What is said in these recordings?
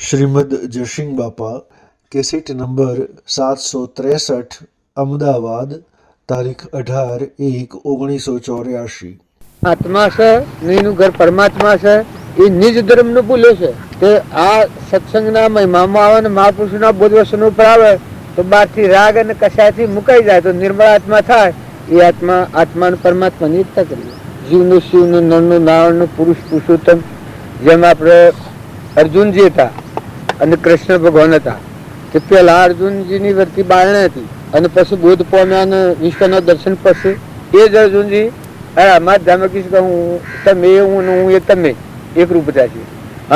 શ્રીમદ જયસિંહ બાપા cassette number 763 Ahmedabad તારીખ 18/1/1984। આત્મા છે ને એનું ઘર પરમાત્મા છે એ નિજ ધર્મ નું ભૂલે છે કે આ સત્સંગના મહિમામાં આવે ને મહાપુરુષના બોધવચનો ઉપર આવે તો બહારથી રાગ અને કશાયથી મુકાઈ જાય તો નિર્મળ આત્મા થાય. એ આત્મા પરમાત્માની એકતા કરી જીવનું શિવનું નરનું નારાયણનું પુરુષ પુરુષોત્તમ જેમ આપણે અર્જુનજી હતા અને કૃષ્ણ ભગવાન હતા તે પેલા અર્જુનજીની વર્તી બારણે હતી અને પછી બોધ પામ્યા અને વિશ્વના દર્શન પછી એ જ અર્જુનજી અમારા ધામકીશ કે હું તમે હું એ તમે એક રૂપતા છીએ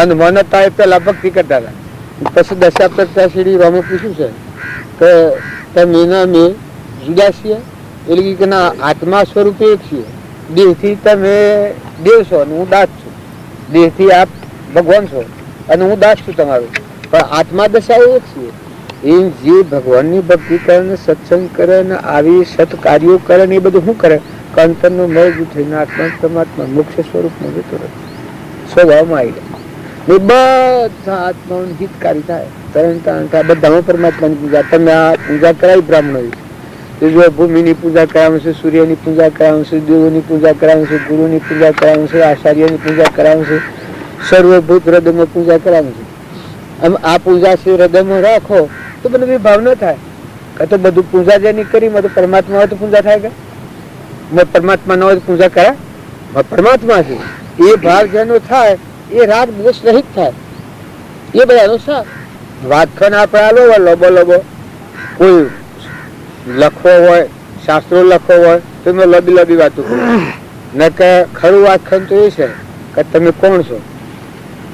અને મનતા એ પેલા ભક્તિ કરતા હતા. પછી દશાવતાર શ્રી રામે પૂછ્યું છે કે તમે અમે જુદા છીએ એટલે કે ના આત્મા સ્વરૂપે એક છીએ. દેહથી તમે દેવ છો અને હું દાસ છું. દેહથી આપ ભગવાન છો અને હું દાસ છું તમારો, પણ આત્મા દશા એક છીએ. એ જે ભગવાનની ભક્તિ કરે ને સત્સંગ કરે ને આવી સત કાર્યો કરે ને એ બધું શું કરે કે અંતરનો મળ થઈને આત્મા પરમાત્મા મુખ્ય સ્વરૂપમાં જતો રહે, સ્વભાવમાં આવી જાય. બધા આત્માઓની હિતકારી થાય. બધામાં પરમાત્માની પૂજા. તમે આ પૂજા કરાવી બ્રાહ્મણોએ, ભૂમિની પૂજા કરાવે છે, સૂર્યની પૂજા કરાવે છે, દેવોની પૂજા કરાવે છે, ગુરુની પૂજા કરાવે છે, આચાર્યની પૂજા કરાવે છે, સર્વભૂત હૃદયમાં પૂજા કરાવે છે. આમ આ પૂજા છે હૃદયમાં રાખો તો બધું વિભાવ ન થાય. તો બધું પૂજા જેની કરી તો પરમાત્મા હોય તો પૂજા થાય કે પરમાત્મા ન હોય તો પૂજા કરાય? પરમાત્મા છે એ ભાવ જેનો થાય એ રાગ દ્વેષ રહિત થાય. એ બધાનો સાથ વાતખન આપણે આલો હોય લોબો લોબો કોઈ લખવો હોય, શાસ્ત્રો લખવો હોય તો એમાં લબી લબી વાતો કરો ને કે ખરું વાતખન તો એ છે કે તમે કોણ છો,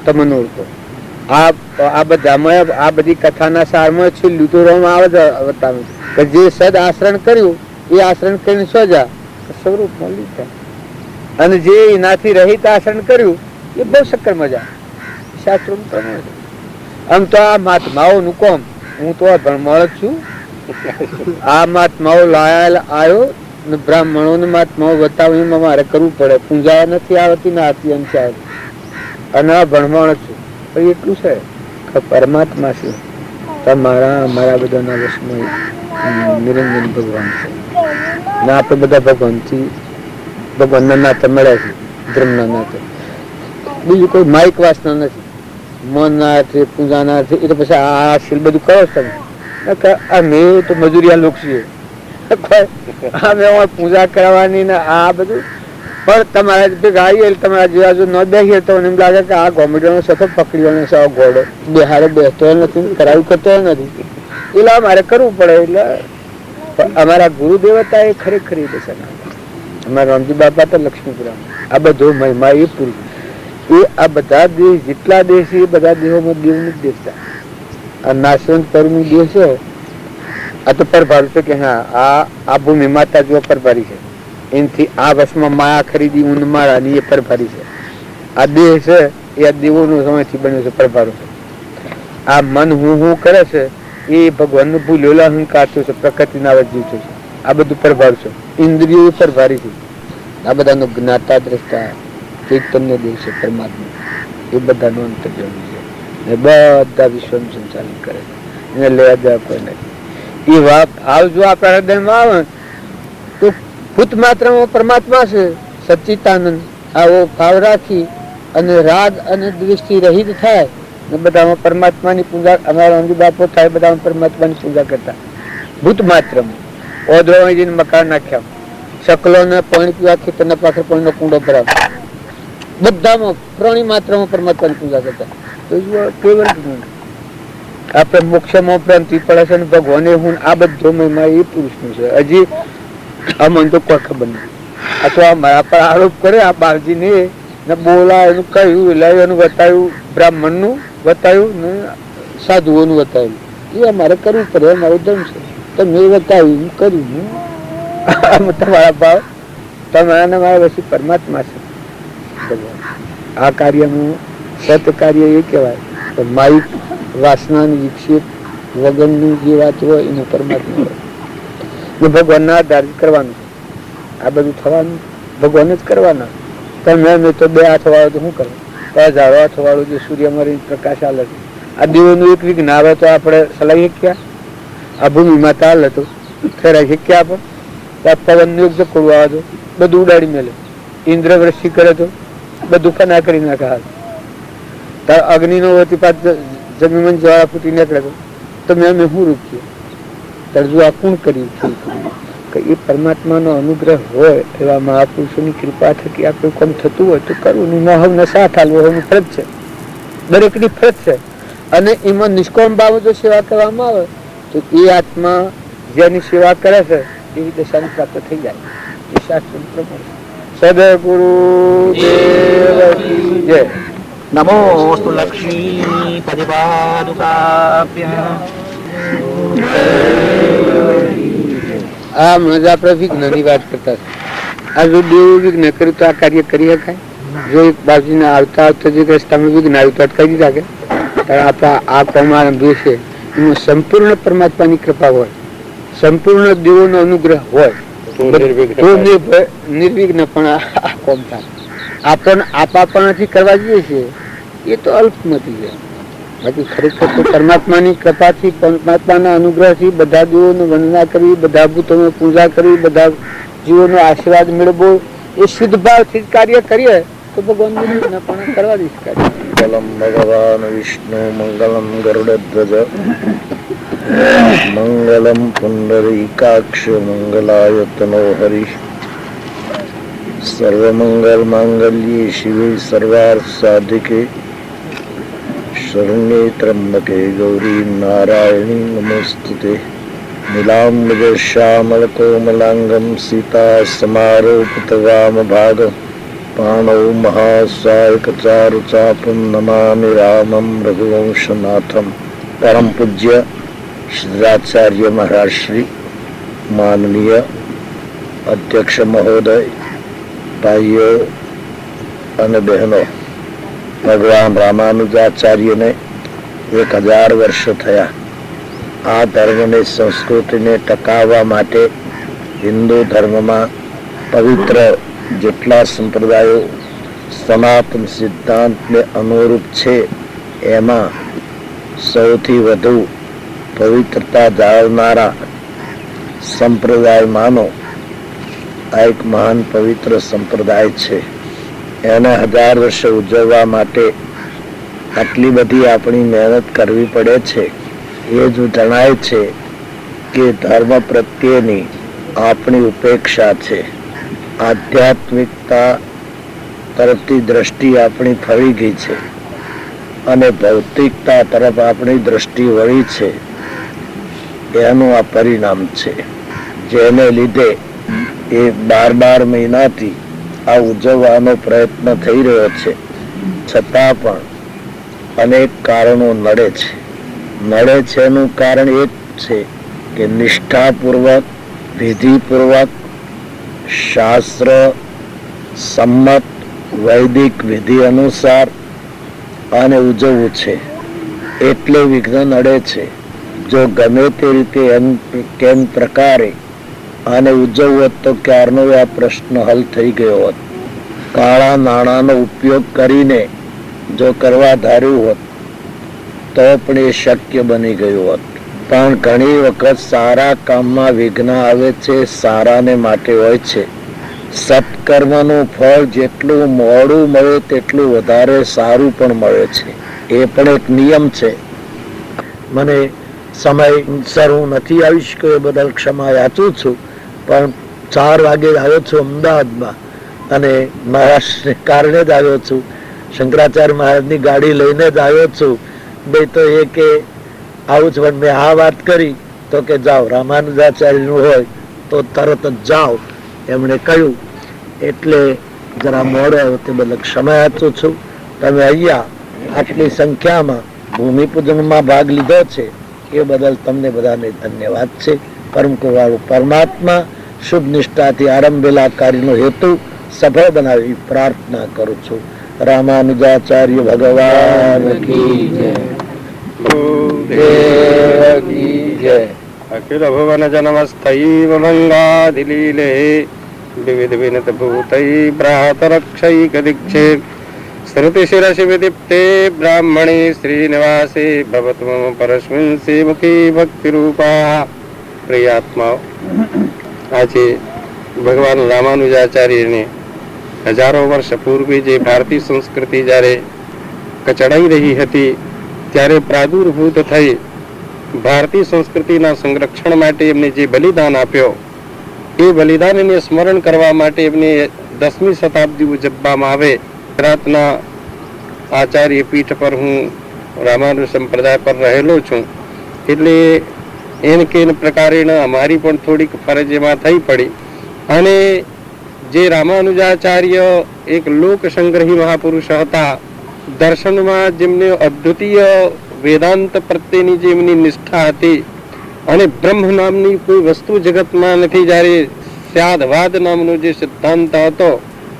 તમને ઓળખો. આ બધામાં આ બધી કથાના સારમાં છેલ્લું તો આવે કે જે સદ આચરણ કર્યું એ આચરણ કરીને સજા સ્વરૂપમાં લીધા અને જે એનાથી રહિત આચરણ કર્યું એ બહુ શક્કર મજા શાસ્ત્રો પ્રમાણે. આમ તો આ મહાત્માઓનું કોમ, હું તો ભણમળ જ છું. આ મહાત્માઓ લાયા આવ્યો ને બ્રાહ્મણોને મહાત્માઓ બતાવીને મારે કરવું પડે. પૂજા નથી આવતી ને આરતી અંશે આવે અને આ ભણમણ જ છું. એટલું છે કે પરમાત્મા છે તમારા અમારા બધાના વશમાં નિરંજન ભગવાન છે ને આપણે બધા ભગવાનથી ભગવાનના નાતે મળ્યા છે, ધર્મના નાતે. બીજું કોઈ માઇક વાસના નથી. મનના અર્થે પૂજાના અર્થે એ તો પછી આ શીલ બધું કરો છો તમે. અમે તો મજૂરિયા લોક છીએ, અમે પૂજા કરવાની ને આ બધું. પણ તમારા ભેગા આવીએ તમારા જેવા જો ન બેસીએ તો એમ લાગે કે આ કોમેડીનો સતત પકડીવાનો છે ઘોડો બેહાડે બેસતો નથી, કરાવી કરતો નથી. એટલે મારે કરવું પડે. એટલે અમારા ગુરુદેવ હતા એ ખરેખર દશા. અમારા રામજી બાપા તો લક્ષ્મીપુરા. આ બધો મહિમા એ પૂરું. એ આ બધા દેશ જેટલા દેશ છે એ બધા દેશોમાં દેવનું જ દેખતા. આ નાશવંત પરનું દેશ છે આ તો પરભારું છે કે હા આ ભૂમિ માતા જો પરભારી છે એનાથી આ વર્ષમાં માયા ખરીદી ઊંડ માળાની એ પરભારી છે. આ દેહ છે એ આ દેવોનો સમયથી બન્યો છે, પરભારું છે. આ મન હું કરે છે એ ભગવાનનું ભૂલેલો અહંકાર છે, પ્રકૃતિના વજીવ છે. આ બધું પરભારું છે. ઇન્દ્રિયો પરભારી છે. આ બધાનો જ્ઞાતા દ્રષ્ટા ચૈતન્ય દેવ છે પરમાત્મા. એ બધાનો અંતર્જ્ઞ છે ને બધા વિશ્વનું સંચાલન કરે છે. એને લેવા દેવા કોઈ નથી. એ વાત હાલ જો આપણા હૃદયમાં આવે તો ભૂત માત્રામાં પરમાત્મા છે સચ્ચિતાનંદ. આવો ભાવ રાખી અને રાગ અને દ્વેષથી રહિત થાય ને બધામાં પરમાત્માની પૂજા. અમારા અંજુ બાપો થાય બધામાં પરમાત્માની પૂજા કરતા. ભૂત માત્રમાં ઓધરો મકાન નાખ્યા, શકલોને પાણી પીવા ખેતરના પાછળ પાણીનો કુંડો ભરાવ, બધામાં પ્રાણી માત્રામાં પરમાત્માની પૂજા કરતા. તો કેવળ આપણે મોક્ષમાં પ્રાંતિ પડે છે ને ભગવાને હું આ બધો મહિમા એ પુરુષનું છે. હજી આ મને તો કોઈ ખબર નહીં. આ તો આ મારા પર આરોપ કરે આ બાળજીને ને બોલા એનું કહ્યું એટલે એનું બતાવ્યું, બ્રાહ્મણનું બતાવ્યું ને સાધુઓનું બતાવ્યું. એ અમારે કરવું પડે, અમારો ધર્મ છે. તો મેં બતાવ્યું કર્યું. તમારા ભાવ તમારા મારા વચ્ચે પરમાત્મા છે ભગવાન. આ કાર્યનું સત કાર્ય એ કહેવાય તો માઇક વાસનાની વિક્ષેપ વગરની જે વાત હોય એનું પરમાત્મા હોય. ભગવાનના આધાર કરવાનું છે. આ બધું થવાનું ભગવાન જ કરવાના. તમે મેં તો 2 હાથ વાળો તો શું કરે? 1000 હાથ વાળું જે સૂર્યમાં પ્રકાશ આલે છે આ દેવોનું એક વિઘ્ન આવે તો આપણે સલાહી શક્યા? આ ભૂમિમાં તાલ હતો ફેરાઈ શક્યા આપણે? પવનનું એક ઝકોડું આવે તો બધું ઉડાડી મેલે. ઇન્દ્ર વૃષ્ટિ કરે તો બધું ફના કરી નાખે. હાલ તાર અગ્નિનો અતિપાત જમીન જ્વાળા ફૂટી નીકળે તો તમે અમે શું રૂપીએ? તાર જો આ કોણ કર્યું કે એ પરમાત્માનો અનુગ્રહ હોય એવા મહાપુરુષોની કૃપા થકી આ કોઈ કામ થતું હોય તો કરવું નહીં. મહાવને સાથ હાલવો એની ફરજ છે, દરેકની ફરજ છે. અને એમાં નિષ્કામ ભાવ જો સેવા કરવામાં આવે તો એ આત્મા જેની સેવા કરે છે એવી દશાને પ્રાપ્ત થઈ જાય. એ શાસ્ત્ર પ્રમાણે સદગુરુ દેવ કી જય. નમોસ્તુ લક્ષ્મી પતિપાદુકાભ્યામ. આ મજ આપણે વિઘ્નની વાત કરતા આ જો દેવ વિઘ્ન કર્યું તો આ કાર્ય કરી શકાય? જો એક બાજુને આવતા આવતા જે રસ્તામાં વિઘ્ન આવ્યું તો અટકાવી રાખે. આપણા આ પ્રમાણ જે છે એમાં સંપૂર્ણ પરમાત્માની કૃપા હોય, સંપૂર્ણ દેવોનો અનુગ્રહ હોય તો નિર્વિઘ્ન પણ આ કોમ થાય. આપણને આપણાથી કરવા જઈએ છીએ એ તો અલ્પમતી છે. બાકી ખરેખર તો પરમાત્માની કૃપાથી, પરમાત્માના અનુગ્રહથી બધા દેવોની વંદના કરવી, બધા ભૂતોની પૂજા કરવી, બધા જીવોનો આશીર્વાદ મેળવવો એ શુદ્ધ ભાવથી જ કાર્ય કરીએ તો ભગવાન પણ કરવા દઈશ કાર્ય. મંગલમ ભગવાન વિષ્ણુ મંગલમ ગરુડધ્વજ મંગલમ પુંડરીકાક્ષ મંગલાયતનો હરિ. સર્વમંગલ માંગલ્યે શિવે સર્વાર્થ સાધિકે શરણ્યે ત્રંબકે ગૌરી નારાયણી નમોસ્તુતે. નીલાંબજ શ્યામલ કોમલાંગમ સીતા સમારોપિત વામભાગમ પાણૌ મહાસાયક ચારુ ચાપમ નમામિ રામમ રઘુવંશનાથમ. પરમ પૂજ્ય શ્રીરાચાર્ય મહારાજ શ્રી, માનનીય અધ્યક્ષ મહોદય, ભાઈઓ અને બહેનો, ભગવાન રામાનુજાચાર્યને 1000 વર્ષ થયા. આ ધર્મની સંસ્કૃતિને ટકાવવા માટે હિન્દુ ધર્મમાં પવિત્ર જેટલા સંપ્રદાયો સનાતન સિદ્ધાંતને અનુરૂપ છે એમાં સૌથી વધુ પવિત્રતા જાળવનારા સંપ્રદાયમાંનો આ એક મહાન પવિત્ર સંપ્રદાય છે. એને 1000 વર્ષ ઉજવવા માટે આટલી બધી આપણી મહેનત કરવી પડે છે. એ જ જણાય છે કે ધર્મ પ્રત્યેની આપણી ઉપેક્ષા છે. આધ્યાત્મિકતા તરફથી દ્રષ્ટિ આપણી ફરી ગઈ છે અને ભૌતિકતા તરફ આપણી દ્રષ્ટિ વળી છે. એનું આ પરિણામ છે, જેને લીધે એ 12 મહિનાથી આ ઉજવવાનો પ્રયત્ન થઈ રહ્યો છે. છતાં પણ અનેક કારણો નડે છે. નડે છે એનું કારણ એ છે કે નિષ્ઠાપૂર્વક, વિધિપૂર્વક, શાસ્ત્ર સંમત વૈદિક વિધિ અનુસાર આને ઉજવવું છે એટલે વિઘ્ન નડે છે. જો ગમે તે રીતે કેમ પ્રકારે આને ઉજવવું હોત તો ક્યારનો આ પ્રશ્ન હલ થઈ ગયો હોત. કાળા નાણાંનો ઉપયોગ કરીને જો કરવા ધાર્યું હોત તો પણ એ શક્ય બની ગયું હોત. પણ ઘણી વખત સારા કામમાં વિઘ્ન આવે છે. સારાને માટે હોય છે. સત્કર્મનું ફળ જેટલું મોડું મળે તેટલું વધારે સારું પણ મળે છે. એ પણ એક નિયમ છે. મને સમયસર હું નથી આવી શક્યો એ બદલ ક્ષમા યાચું છું, પણ 4 વાગે આવ્યો છું અમદાવાદમાં અને મહારાષ્ટ્રને કારણે જ આવ્યો છું. શંકરાચાર્ય મહારાજની ગાડી લઈને જ આવ્યો છું. બે તો એ કે આવું જ, પણ મેં આ વાત કરી તો કે જાઓ, રામાનુજાચાર્યનું હોય તો તરત જ જાઓ એમણે કહ્યું. એટલે જરા મોડો આવ્યો તે બદલ ક્ષમા યાચું છું. તમે અહીંયા આટલી સંખ્યામાં ભૂમિપૂજનમાં ભાગ લીધો છે એ બદલ તમને બધાને ધન્યવાદ છે. પરમ કૃપાળુ પરમાત્મા શુભ નિષ્ઠાથી આરંભેલા કાર્યનો હેતુ સફળ બનાવી પ્રાર્થના કરું છું. રામાનુજાચાર્ય ભગવાન કી જય. અખિલ ભુવન જન્મસ્થૈવ મંગાધિલીલે વિવિધ વિનત ભૂતૈ ભ્રાતરક્ષૈક દીક્ષે श्रुतिशिरसि विदीप्ते ब्राह्मणे श्रीनिवासे भवतु मम परस्मिन् सेवके भक्तिरूपा। प्रियात्माओ, આજે ભગવાન રામાનુજાચાર્યને હજારો વર્ષ પૂર્વે જે ભારતીય સંસ્કૃતિ જ્યારે કચડાઈ રહી હતી ત્યારે પ્રાદુર્ભૂત થઈ ભારતીય સંસ્કૃતિના સંરક્ષણ માટે એમને જે બલિદાન આપ્યો એ બલિદાનને સ્મરણ કરવા માટે એમને 10મી શતાબ્દી ઉજવવામાં આવે. ગુજરાતના આચાર્ય પીઠ પર હું રામાનુજ સંપ્રદાય પર રહેલો છું એટલે એને કે પ્રકારે અમારી પણ થોડીક ફરજ એમાં થઈ પડી. અને જે રામાનુજાચાર્ય એક લોક સંગ્રહી મહાપુરુષ હતા, દર્શનમાં જેમને અદ્વિતીય વેદાંત પ્રત્યેની જે એમની નિષ્ઠા હતી અને બ્રહ્મ નામની કોઈ વસ્તુ જગતમાં નથી, જ્યારે સ્યાદવાદ નામનો જે સિદ્ધાંત હતો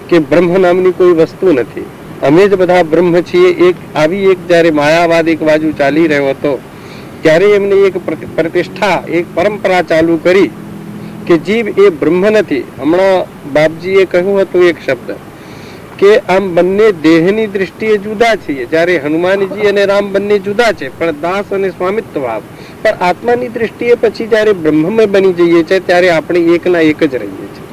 કે બ્રહ્મ નામની કોઈ વસ્તુ નથી, અમે જ બધા બ્રહ્મ છીએ, એક આવી એક જ્યારે માયાવાદ એક બાજુ ચાલી રહ્યો હતો ત્યારે એમને એક પ્રતિષ્ઠા એક પરંપરા ચાલુ કરી કે જીવ એ બ્રહ્મ નથી. હમણાં બાપજીએ કહ્યું હતું એક શબ્દ કે આમ બંને દેહની દ્રષ્ટિએ જુદા છીએ, જ્યારે હનુમાનજી અને રામ બંને જુદા છે પણ દાસ અને સ્વામિત્વ ભાવ, પણ આત્માની દ્રષ્ટિએ પછી જ્યારે બ્રહ્મમય બની જઈએ છીએ ત્યારે આપણે એકના એક જ રહીએ છીએ.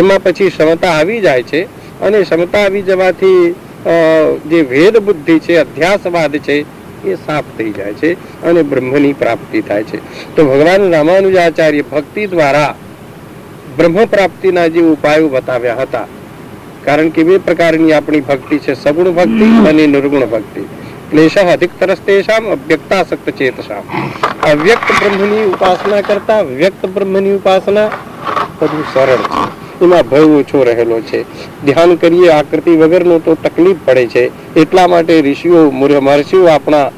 એમાં પછી ક્ષમતા આવી જાય છે અને ક્ષમતા આવી જવાથી જે વેદ બુદ્ધિ છે, અધ્યાસવાદ છે એ સાફ થઈ જાય છે અને બ્રહ્મની પ્રાપ્તિ થાય છે. તો ભગવાન રામાનુજાચાર્ય ભક્તિ દ્વારા બ્રહ્મ પ્રાપ્તિના જે ઉપાયો બતાવ્યા હતા. કારણ કે બે પ્રકારની આપણી ભક્તિ છે, સગુણ ભક્તિ અને નિર્ગુણ ભક્તિ. ક્લેશ અધિકતરસ્તેષામ અવ્યક્તાસક્ત ચેતસામ. અવ્યક્ત બ્રહ્મની ઉપાસના કરતા વ્યક્ત બ્રહ્મની ઉપાસના બધું સરળ છે, એમાં ભય ઓછો રહેલો છે. ધ્યાન કરીએ આકૃતિ વગરનો તો તકલીફ પડે છે. એટલા માટે ઋષિઓ મહર્ષિઓ આપણા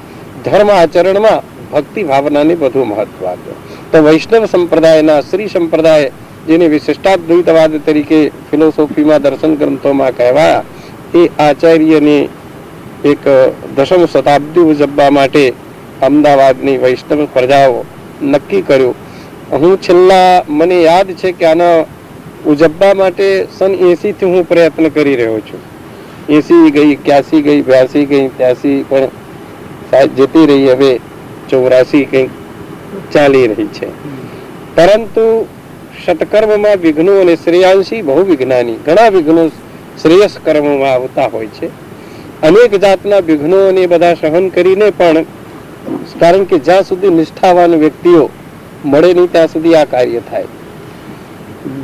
ધર્મ આચરણમાં ભક્તિ ભાવનાને વધુ મહત્વ આપ્યો. તો વૈષ્ણવ સંપ્રદાયના શ્રી સંપ્રદાય, જેને વિશિષ્ટાદ્વૈતવાદ તરીકે ફિલોસોફીમાં દર્શન ગ્રંથોમાં કહેવાયા, એ આચાર્યને એક 10મી શતાબ્દી ઉજવવા માટે અમદાવાદની વૈષ્ણવ પ્રજાઓ નક્કી કર્યું. હું છેલ્લા મને યાદ છે કે આના ઉજવવા માટે સન 80 થી હું પ્રયત્ન કરી રહ્યો છું. 80 ગઈ, 81 ગઈ, 82 ગઈ, 83 પણ જતી રહી, હવે 84 કંઈક ચાલી રહી છે. પરંતુ સત્કર્મમાં વિઘ્નો અને શ્રેયાંશી બહુ વિજ્ઞાની ઘણા વિઘ્નો શ્રેયસ કર્મમાં આવતા હોય છે. અનેક જાતના વિઘ્નો અને બધા સહન કરીને પણ, કારણ કે જ્યાં સુધી નિષ્ઠાવાન વ્યક્તિઓ મળે નહીં ત્યાં સુધી આ કાર્ય થાય.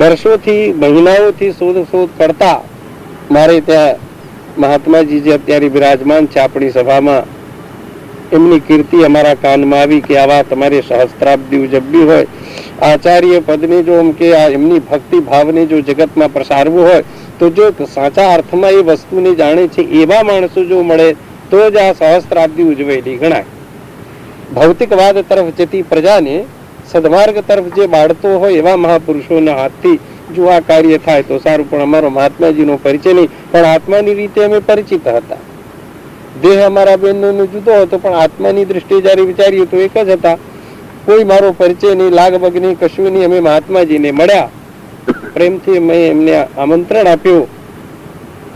વર્ષોથી મહિનાઓથી શોધ કરતા મારે ત્યાં મહાત્માજી જે અત્યારે બિરાજમાન છે આપણી સભામાં, એમની કીર્તિ અમારા કાનમાં આવી કે આવા તમારે સહસ્ત્રાબ્દી ઉજવવી હોય, આચાર્ય પદને જો એમ કે એમની ભક્તિ ભાવને જો જગતમાં પ્રસારવું હોય તો જો સાચા અર્થમાં એ વસ્તુને જાણે છે એવા માણસો જો મળે તો જ આ સહસ્ત્રાબ્દી ઉજવેલી ગણાય. ભૌતિકવાદ તરફ જતી પ્રજાને સદમાર્ગ તરફ જે બાળતો હોય એવા મહાપુરુષોના હાથથી જો આ કાર્ય થાય તો સારું. પણ અમારો મહાત્માજીનો પરિચય નહીં, પણ આત્માની રીતે અમે પરિચિત હતા. દેહ અમારા બહેનનો જુદો હતો પણ આત્માની દ્રષ્ટિએ જયારે વિચારીએ તો એક જ હતા. કોઈ મારો પરિચય નહીં, લાગબગ નહીં, કશું નહીં. અમે મહાત્માજીને મળ્યા, પ્રેમથી મેં એમને આમંત્રણ આપ્યું.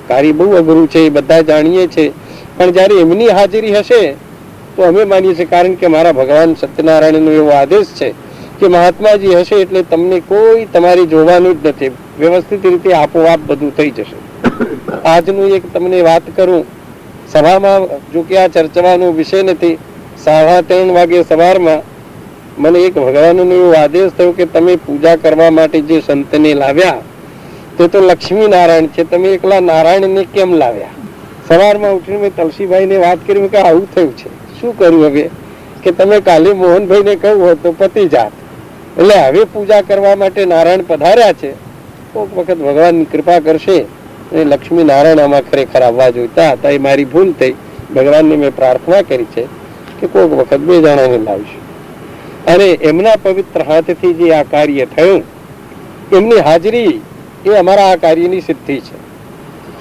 કાર્ય બહુ અઘરું છે, બધા જાણીએ છે, પણ જયારે એમની હાજરી હશે તો અમે માનીએ છીએ. કારણ કે મારા ભગવાન સત્યનારાયણનો એવો આદેશ છે કે મહાત્માજી હશે એટલે તમને કોઈ તમારી જોવાનું જ નથી, વ્યવસ્થિત રીતે આપોઆપ બધું થઈ જશે. આજનું એક તમને વાત કરું, સભામાં જો કે આ ચર્ચાવાનો વિષય નથી, 3:30 વાગે સવારમાં મને એક ભગવાનનો એવો આદેશ થયો કે તમે પૂજા કરવા માટે જે સંતને લાવ્યા તે તો લક્ષ્મી નારાયણ છે, તમે એકલા નારાયણને કેમ લાવ્યા? સવારમાં ઉઠીને મેં તલસીભાઈને વાત કરી કે આવું થયું છે, શું કર્યું હવે? કે તમે કાલે મોહનભાઈને કહ્યું હોત તો પતી જાત, એટલે હવે પૂજા કરવા માટે નારાયણ પધાર્યા છે. કોઈક વખત ભગવાનની કૃપા કરશે અને લક્ષ્મી નારાયણ આમાં ખરેખર આવવા જોઈતા હતા. એ મારી ભૂલ થઈ. ભગવાનને મેં પ્રાર્થના કરી છે કે કોઈક વખત 2 જણાને લાવીશું. અને એમના પવિત્ર હાથથી જે આ કાર્ય થયું, એમની હાજરી એ અમારા આ કાર્યની સિદ્ધિ છે.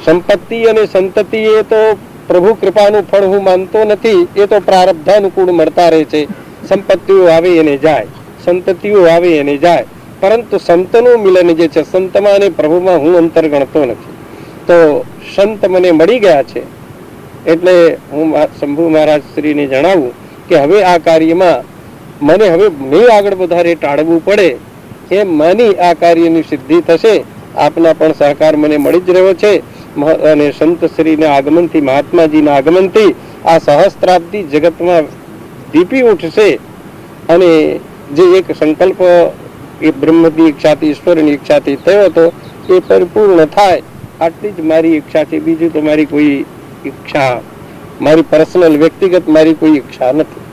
સંપત્તિ અને સંતતિ એ તો પ્રભુ કૃપાનું ફળ હું માનતો નથી, એ તો પ્રારબ્ધાનુકૂળ મળતા રહે છે. સંપત્તિઓ આવે એને જાય, સંતતિઓ આવે એને જાય, પરંતુ સંતનું મિલન જે છે, સંતમાં અને પ્રભુમાં હું અંતર ગણતો નથી. તો સંત મને મળી ગયા છે એટલે હું શંભુ મહારાજ શ્રીને જણાવું કે હવે આ કાર્યમાં મને હવે નહીં આગળ વધારે ટાળવું પડે એમ માની આ કાર્યની સિદ્ધિ થશે. આપના પણ સહકાર મને મળી જ રહ્યો છે અને સંત શ્રીના આગમનથી, મહાત્માજીના આગમનથી આ સહસ્ત્રાબ્દી જગતમાં દીપી ઉઠશે અને જે એક સંકલ્પ એ બ્રહ્મની ઈચ્છાથી, ઈશ્વરની ઈચ્છાથી થયો હતો એ પરિપૂર્ણ થાય. આટલી જ મારી ઈચ્છા છે. બીજું તો મારી કોઈ ઈચ્છા, મારી પર્સનલ વ્યક્તિગત મારી કોઈ ઈચ્છા નથી.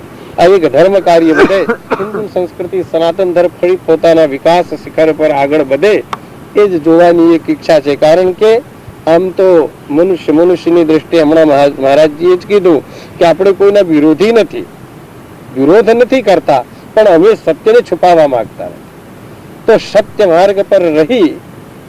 આ એક ધર્મ કાર્ય વધે, હિન્દુ સંસ્કૃતિ સનાતન ધર્મ ફરી પોતાના વિકાસ શિખર પર આગળ વધે એ જ જોવાની એક ઈચ્છા છે. કારણ કે આમ તો મનુષ્યની દ્રષ્ટિએ હમણાં મહારાજજીએ જ કીધું કે આપણે કોઈના વિરોધી નથી, વિરોધ નથી કરતા, પણ અમે સત્યને છુપાવવા માંગતા નથી. તો સત્ય માર્ગ પર રહી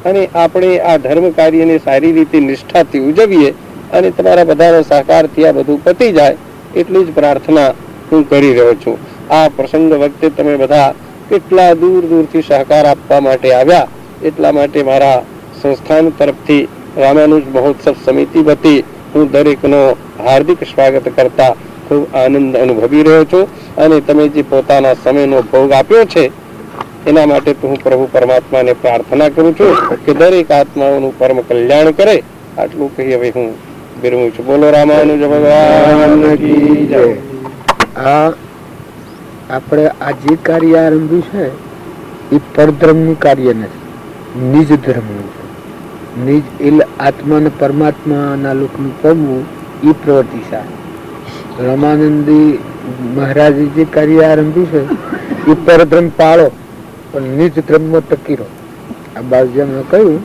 અને આપણે આ ધર્મ કાર્યને સારી રીતે નિષ્ઠાથી ઉજવીએ અને તમારા બધાનો સહકારથી આ બધું પતી જાય એટલી જ પ્રાર્થના હું કરી રહ્યો છું. આ પ્રસંગ વખતે તમે બધા કેટલા દૂર દૂરથી સહકાર આપવા માટે આવ્યા, એટલા માટે મારા સંસ્થાન તરફથી રામાનુજ મહોત્સવ સમિતિ વતી હું દરેકનો હાર્દિક સ્વાગત કરતા ખૂબ આનંદ અનુભવી રહ્યો છું. અને તમે જે પોતાના સમયનો ભોગ આપ્યો છે એના માટે તો હું પ્રભુ પરમાત્માને પ્રાર્થના કરું છું કે દરેક આત્માઓનું પરમ કલ્યાણ કરે. આટલું કહી હવે હું વિરમું છું. બોલો રામાનુજ ભગવાન કી જય. આ આપણે આ જે કાર્ય આરંભ્યું છે એ પરધર્મનું કાર્ય નથી, નિજ ધર્મનું છે. નિજ એટલે આત્મા ને પરમાત્માના લોકનું પામવું એ પ્રવૃત્તિ છે. રામાનંદી મહારાજે જે કાર્ય આરંભ્યું છે એ પરધર્મ પાળો પણ નિજ ધર્મમાં ટકી રહો. આ બાજુમાં કહ્યું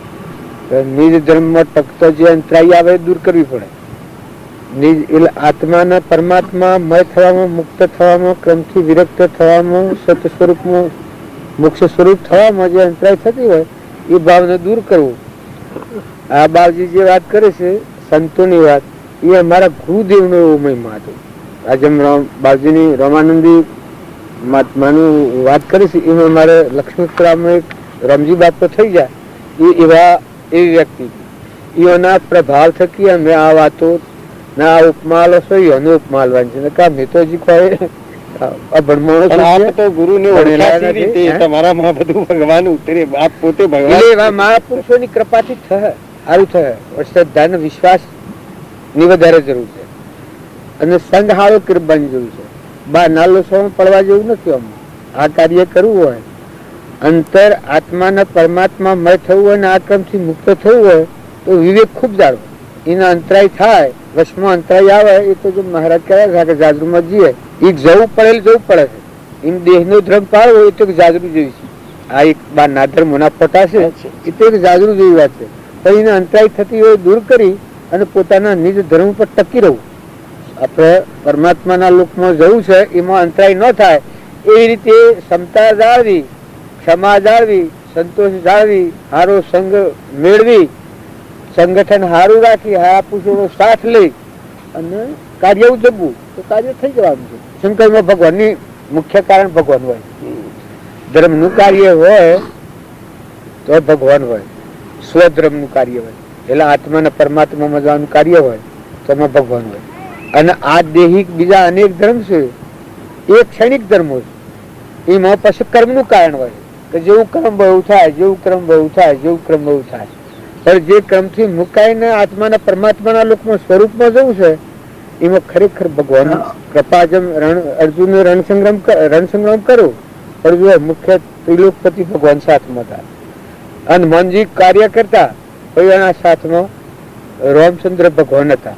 કે નિજ ધર્મમાં ટકતો જે અંતરાય આવે દૂર કરવી પડે. નિજ એટલે આત્માના પરમાત્મા મય થવામાં, મુક્ત થવામાં, ક્રમથી વિરક્ત થવામાં, સત સ્વરૂપમાં મોક્ષ સ્વરૂપ થવામાં જે અંતરાય થતી હોય એ ભાવને દૂર કરવું. આ બાવજી જે વાત કરે છે સંતોની વાત, એ અમારા ગુરુદેવનો એવો મહિમા હતો. આજે બાવજીની રામાનંદી મહાત્માનું વાત કરી છે એમાં અમારે લક્ષ્મીપુરામાં એક રમજી બાપો થઈ જાય એવી વ્યક્તિ, એના પ્રભાવ થકી અમે આ વાતો ના ઉપમાલ હશો એનો ઉપમાલ વાંચે મેં તો હજી કોઈ મહાપુરુષોની કૃપાથી સારું થશે. શ્રદ્ધા વિશ્વાસ ની વધારે જરૂર છે અને સંઘ હાળો કૃપાની જરૂર છે. બા નાલો સો પડવા જેવું નથી. આ કાર્ય કરવું હોય, અંતર આત્માના પરમાત્મા મય થવું હોય ને આ ક્રમથી મુક્ત થવું હોય તો વિવેક ખૂબ જાળવો. એના અંતરાય થાય, વશમાં અંતરાય આવે એ તો જો મહારાજ કહેવાય કે જાજરૂમાં જઈએ એ જવું પડે છે. એમ દેહનો ધર્મ પાળવો એ તો જાજરૂ જેવી છે. આ એક બાર ના ધર્મોના ફોટા છે એ તો એક જાજરૂ જેવી વાત છે. પણ એને અંતરાય થતી હોય દૂર કરી અને પોતાના નિજ ધર્મ પર ટકી રહેવું. આપણે પરમાત્માના લોકમાં જવું છે એમાં અંતરાય ન થાય એવી રીતે ક્ષમતા જાળવી, ક્ષમા જાળવી, સંતોષ જાળવી, સારો સંગ મેળવી, સંગઠન સારું રાખી, હારા પુરુષોનો સાથ લઈ અને કાર્ય ઉજવવું તો કાર્ય થઈ જવાનું છે. શંકરમાં ભગવાનની મુખ્ય કારણ ભગવાન હોય. ધર્મનું કાર્ય હોય તો ભગવાન હોય, સ્વધર્મનું કાર્ય હોય એટલે આત્માના પરમાત્મામાં જવાનું કાર્ય હોય તો એમાં ભગવાન હોય. અને આ દેહિક બીજા અનેક ધર્મ છે એ ક્ષણિક ધર્મો છે. એમાં પછી કર્મનું કારણ હોય કે જેવું કર્મ બહુ થાય, જેવું કર્મ બહુ થાય, જેવું કર્મ બહુ થાય. પણ જે ક્રમથી મુકાઈને આત્માના પરમાત્માના લોકમાં સ્વરૂપમાં જવું છે એમાં ખરેખર ભગવાન કૃપા. જેમ અર્જુન રણસંગ્રામ કરો પણ જો મુખ્ય ત્રિલોકપતિ ભગવાન સાથમાં હતા અને મનજી કાર્ય કરતા એના સાથમાં રામચંદ્ર ભગવાન હતા.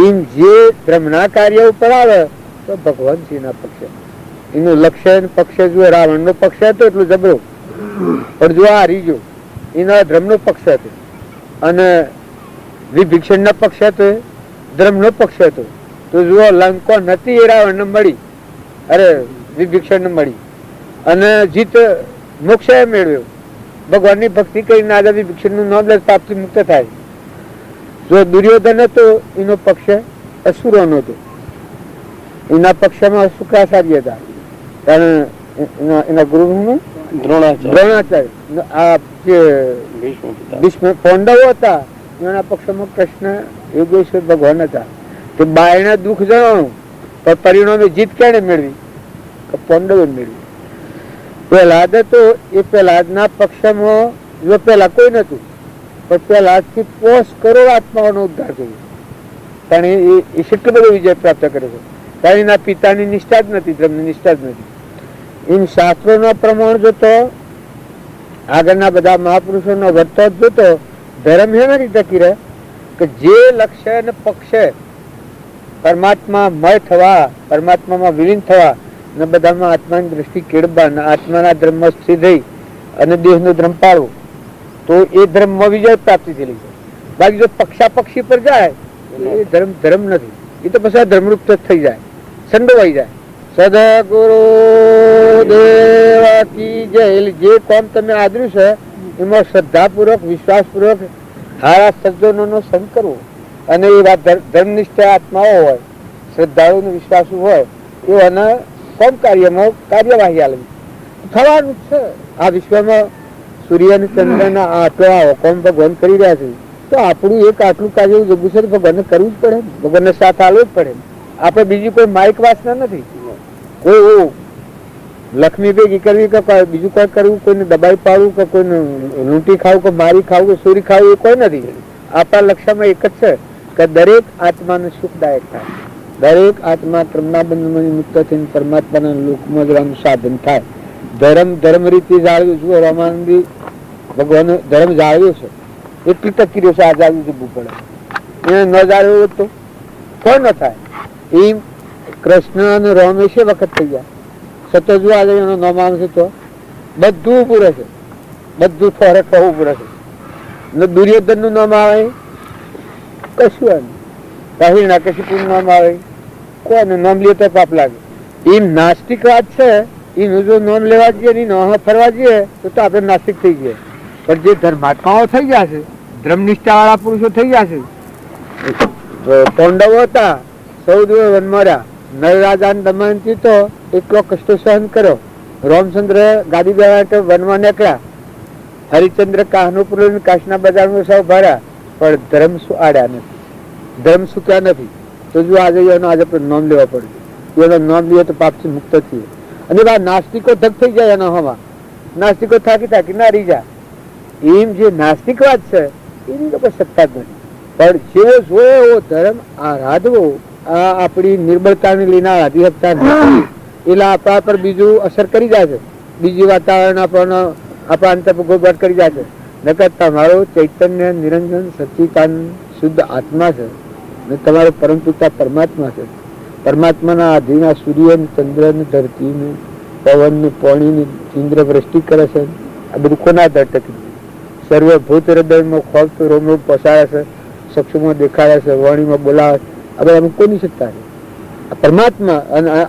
એમ જે ધર્મના કાર્ય ઉપર આવે તો ભગવાન છે એના પક્ષે. એનું લક્ષ્ય પક્ષે જો રાવણ નો પક્ષ હતો એટલું જબરો, પણ જો આ રીજો એના ધર્મ નો પક્ષ હતો અને વિભીષણ ના પક્ષ હતો, ધર્મ નો પક્ષ હતો. તો જુઓ લંકો નથી એ રાવણ ને મળી, અરે વિભીષણ ને મળી અને જીત મોક્ષ મેળવ્યો. ભગવાન ની ભક્તિ કરીને આજે વિભીષણ નું નામ પાપથી મુક્ત થાય. જો દુર્યોધન હતો એનો પક્ષ અસુરો નો હતો, એના પક્ષમાં શુક્રાચાર્ય હતા કારણ એના ગુરુ નું દ્રોણાચાર્ય. આ જે ભીષ્મ પાંડવો હતા એના પક્ષમાં કૃષ્ણ યોગેશ્વર ભગવાન હતા. કે બાયના દુઃખ જણાવું પણ પરિણામે જીત ક્યારે મેળવી? પાંડવે મેળવી. પ્રહલાદ હતો એ પ્રહલાદના પક્ષમાં જો પેલા કોઈ નતું, પણ પ્રહલાદથી 5 કરોડ આત્માઓનો ઉદ્ધાર કર્યો. કારણ એ કેટલો બધો વિજય પ્રાપ્ત કરે છે. કારણ એના પિતાની નિષ્ઠા જ નથી, ધર્મની નિષ્ઠા જ નથી. એમ શાસ્ત્રોના પ્રમાણ જોતો, આગળના બધા મહાપુરુષોનો વર્તન જોતો, ધર્મ એનાથી ટકી રહે કે જે લક્ષ્ય અને પક્ષે પરમાત્મા મય થવા, પરમાત્મામાં વિલીન થવા અને બધામાં આત્માની દ્રષ્ટિ કેળવવા, આત્માના ધર્મમાં સ્થિર રહી અને દેહનો ધર્મ પાળવો, તો એ ધર્મમાં વિજય પ્રાપ્તિ થયેલી છે. બાકી જો પક્ષાપક્ષી પર જાય એ ધર્મ નથી. એ તો પછી ધર્મરૂપ થઈ જાય, સંડોવાઈ જાય. સદગુરુ દેવ કી જય. જે કામ તમે આદર્યું છે એમાં શ્રદ્ધાપૂર્વક, વિશ્વાસપૂર્વક સારા સજ્જનોનો સંગ કરવો, અને એવા ધર્મનિષ્ઠ આત્માઓ હોય, શ્રદ્ધાળુ વિશ્વાસુ હોય એવાના કોમ કાર્યમાં કાર્યવાહી આલવી થવાનું જ છે. આ વિશ્વમાં સૂર્ય અને ચંદ્રના આટલા કોમ ભગવાન કરી રહ્યા છે, તો આપણું એક આટલું કાર્ય જગું છે ભગવાનને કરવું જ પડે, ભગવાનને સાથ આલવો જ પડે. આપણે બીજી કોઈ માઇક વાસના નથી, કોઈ લક્ષ્મી ભેગી કરવી કે બીજું કોઈ કરવું, કોઈને દબાઈ પાડવું કે કોઈને લૂંટી ખાવું કે મારી ખાવું કે ચોરી ખાવું, એ કોઈ નથી. આપણા લક્ષ્યમાં એક જ છે કે દરેક આત્માને સુખદાયક થાય, દરેક આત્મા ક્રમના બંધનમાંથી મુક્ત થઈને પરમાત્માના લોકમાં જવાનું સાધન થાય. ધર્મ રીતે જાળવ્યું. જુઓ રામાનંદી ભગવાન ધર્મ જાળવ્યો છે, એટલી ટકી રહ્યો છે. આ જાળવું જવું પડે, એને ન જાળવ્યો તો કોઈ ન થાય. એમ કૃષ્ણ અને રામ છે વખત થઈ ગયા, સતત જો આજે એનો નામ આવશે તો બધું પૂરે છે, બધું થોડે થવું પૂરે છે. ને દુર્યોધન નું નામ આવે કશું, રાહિણા કશું નામ આવે કોઈને નામ લે તો પાપ લાગે. એમ નાસ્તિકવાદ છે, એનું જો નામ લેવા જઈએ ને નામ ફરવા જઈએ તો આપણે નાસ્તિક થઈ જઈએ. પણ જે ધર્માત્માઓ થઈ ગયા છે, ધર્મનિષ્ઠા વાળા પુરુષો થઈ ગયા છે. પાંડવો હતા, 14 વનમાં રહ્યા. નરરાજા દમયંતી તો એટલો કષ્ટ સહન કર્યો. રામચંદ્ર ગાદી બેઠા વનમાં નીકળ્યા. હરિચંદ્ર કાહનુપુર કાશના બજારમાં સૌ ભર્યા, પણ ધર્મ શું આડ્યા નથી, ધર્મ સુક્યા નથી. તો જો આજે એનો આજે નામ લેવા પડે, એનો નામ લે તો પાપથી મુક્ત થઈએ. અને બા નાસ્તિકો ધક થઈ જાય એનો હવા, નાસ્તિકો થાકી ના રહી જાય. એમ જે નાસ્તિકવાદ છે એની લોકો સત્તા જ નથી. પણ જેવો જોયો એવો ધર્મ આરાધવો, આ આપણી નિર્બળતાને લઈને આરાધી શકતા નથી, એટલે આપણા પર બીજું અસર કરી જાય છે, બીજી વાતાવરણ આપણા અંતર પર ગોળબાટ કરી જાય છે. નકર તમારો ચૈતન્ય નિરંજન સચ્ચિદાનંદ શુદ્ધ આત્મા છે ને તમારો પરમ પિતા પરમાત્મા છે. પરમાત્માના આધીન સૂર્ય ને ચંદ્ર ને ધરતી ને પવન ને પાણી ને ઇન્દ્ર વૃષ્ટિ કરે છે. આ બધું કોના દર ટકી? સર્વભૂત હૃદયમાં ખોફ રોમ રોમ પસારે છે, ચક્ષુમાં દેખાડે છે, વાણીમાં બોલાવે છે. આ બધા અમુક કોની સત્તા છે? આ પરમાત્મા